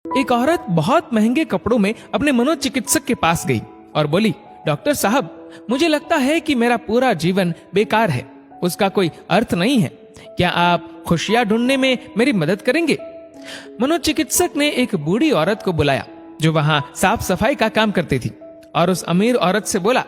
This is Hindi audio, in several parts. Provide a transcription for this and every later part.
एक औरत बहुत महंगे कपड़ों में अपने मनोचिकित्सक के पास गई और बोली, डॉक्टर साहब, मुझे लगता है कि मेरा पूरा जीवन बेकार है, उसका कोई अर्थ नहीं है। क्या आप खुशियां ढूंढने में मेरी मदद करेंगे? मनोचिकित्सक ने एक बूढ़ी औरत को बुलाया जो वहां साफ सफाई का काम करती थी और उस अमीर औरत से बोला,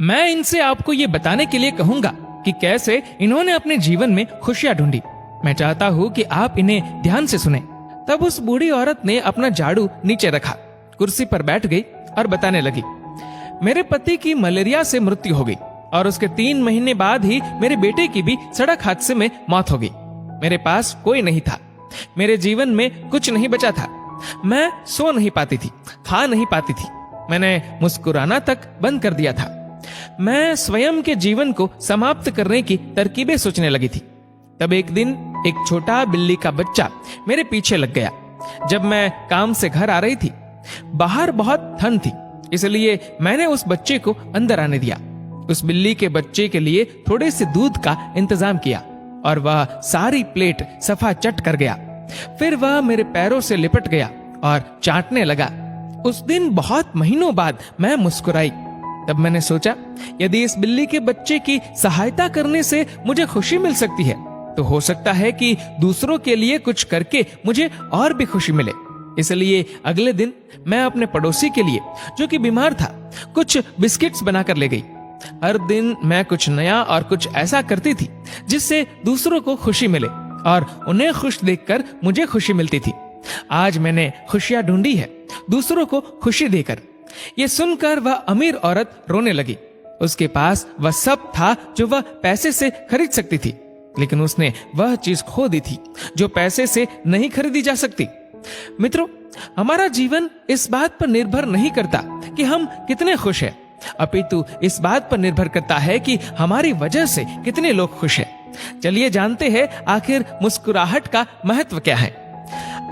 मैं इनसे आपको ये बताने के लिए कहूंगा कि कैसे इन्होंने अपने जीवन में खुशियां ढूंढी। मैं चाहता हूँ कि आप इन्हें ध्यान से सुने। तब उस बूढ़ी औरत ने अपना झाड़ू नीचे रखा, कुर्सी पर बैठ गई और बताने लगी, मेरे पति की मलेरिया से मृत्यु हो गई और उसके 3 महीने बाद ही मेरे बेटे की भी सड़क हादसे में मौत हो गई। मेरे पास कोई नहीं था, मेरे जीवन में कुछ नहीं बचा था। मैं सो नहीं पाती थी, खा नहीं पाती थी, मैंने मुस्कुराना तक बंद कर दिया था। मैं स्वयं के जीवन को समाप्त करने की तरकीबें सोचने लगी थी। तब एक दिन एक छोटा बिल्ली का बच्चा मेरे पीछे लग गया। जब मैं काम से घर आ रही थी, बाहर बहुत ठंड थी, इसलिए मैंने उस बच्चे को अंदर आने दिया। उस बिल्ली के बच्चे के लिए थोड़े से दूध का इंतजाम किया और वह सारी प्लेट सफा चट कर गया। फिर वह मेरे पैरों से लिपट गया और चाटने लगा। उस दिन बहुत महीनों बाद मैं मुस्कुराई। तब मैंने सोचा, यदि इस बिल्ली के बच्चे की सहायता करने से मुझे खुशी मिल सकती है, तो हो सकता है कि दूसरों के लिए कुछ करके मुझे और भी खुशी मिले। इसलिए अगले दिन मैं अपने पड़ोसी के लिए, जो कि बीमार था, कुछ बिस्किट्स बनाकर ले गई। हर दिन मैं कुछ नया और कुछ ऐसा करती थी जिससे दूसरों को खुशी मिले और उन्हें खुश देखकर मुझे खुशी मिलती थी। आज मैंने खुशियां ढूंढी है, दूसरों को खुशी देकर। ये सुनकर वह अमीर औरत रोने लगी। उसके पास वह सब था जो वह पैसे से खरीद सकती थी, लेकिन उसने वह चीज खो दी थी जो पैसे से नहीं खरीदी जा सकती। मित्रों, हमारा जीवन इस बात पर निर्भर नहीं करता कि हम कितने खुश हैं, अपितु इस बात पर निर्भर करता है कि हमारी वजह से कितने लोग खुश हैं। चलिए जानते हैं आखिर मुस्कुराहट का महत्व क्या है।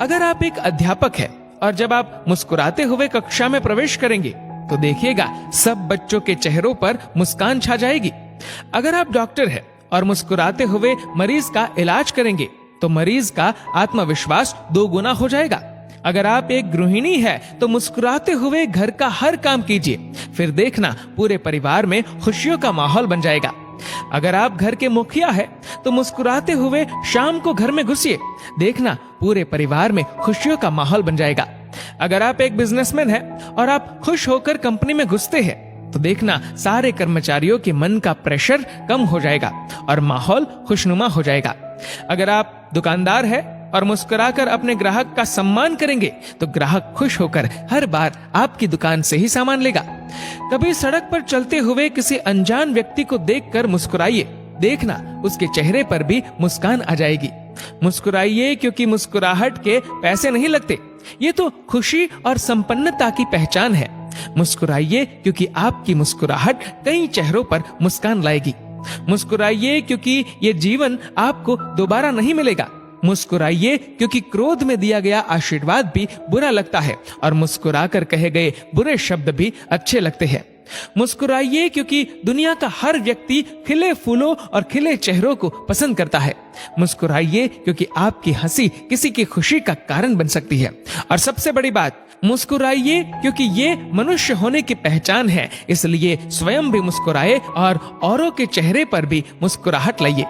अगर आप एक अध्यापक हैं और जब आप मुस्कुराते हुए कक्षा में प्रवेश करेंगे तो देखिएगा सब बच्चों के चेहरों पर मुस्कान छा जाएगी। अगर आप डॉक्टर हैं और मुस्कुराते हुए मरीज का इलाज करेंगे तो मरीज का आत्मविश्वास 2 गुना हो जाएगा। अगर आप एक गृहिणी है तो मुस्कुराते हुए घर का हर काम कीजिए, फिर देखना पूरे परिवार में खुशियों का माहौल बन जाएगा। अगर आप घर के मुखिया है तो मुस्कुराते हुए शाम को घर में घुसिए, देखना पूरे परिवार में खुशियों का माहौल बन जाएगा। अगर आप एक बिजनेसमैन है और आप खुश होकर कंपनी में घुसते हैं तो देखना सारे कर्मचारियों के मन का प्रेशर कम हो जाएगा और माहौल खुशनुमा हो जाएगा। अगर आप दुकानदार है और मुस्कुराकर अपने ग्राहक का सम्मान करेंगे तो ग्राहक खुश होकर हर बार आपकी दुकान से ही सामान लेगा। कभी सड़क पर चलते हुए किसी अनजान व्यक्ति को देखकर मुस्कुराइए, देखना उसके चेहरे पर भी मुस्कान आ जाएगी। मुस्कुराइए क्योंकि मुस्कुराहट के पैसे नहीं लगते, ये तो खुशी और संपन्नता की पहचान है। मुस्कुराइए क्योंकि आपकी मुस्कुराहट कई चेहरों पर मुस्कान लाएगी। मुस्कुराइए क्योंकि ये जीवन आपको दोबारा नहीं मिलेगा। मुस्कुराइए क्योंकि क्रोध में दिया गया आशीर्वाद भी बुरा लगता है और मुस्कुराकर कहे गए बुरे शब्द भी अच्छे लगते हैं। मुस्कुराइए क्योंकि दुनिया का हर व्यक्ति खिले फूलों और खिले चेहरों को पसंद करता है। मुस्कुराइए क्योंकि आपकी हंसी किसी की खुशी का कारण बन सकती है। और सबसे बड़ी बात, मुस्कुराइए क्योंकि ये मनुष्य होने की पहचान है, इसलिए स्वयं भी मुस्कुराए और औरों के चेहरे पर भी मुस्कुराहट लाइए।